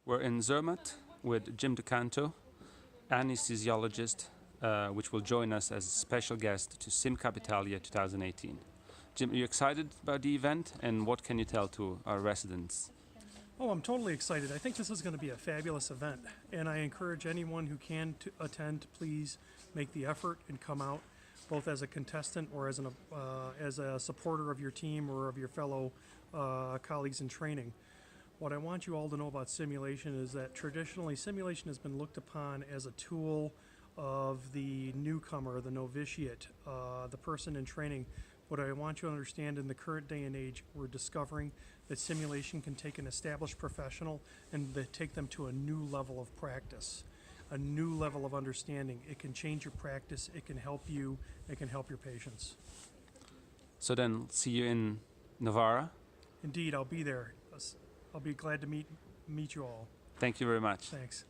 We're in Zermatt with Jim DuCanto, anesthesiologist, which will join us as a special guest to SIMCUP Italia 2018. Jim, are you excited about the event, and what can you tell to our residents? Oh, I'm totally excited. I think this is going to be a fabulous event, and I encourage anyone who can to attend to please make the effort and come out, both as a contestant or as a supporter of your team or of your fellow colleagues in training. What I want you all to know about simulation is that traditionally simulation has been looked upon as a tool of the newcomer, the novitiate, the person in training. What I want you to understand, in the current day and age, we're discovering that simulation can take an established professional and take them to a new level of practice, a new level of understanding. It can change your practice, it can help you, it can help your patients. So then, see you in Novara. Indeed, I'll be there. I'll be glad to meet you all. Thank you very much. Thanks.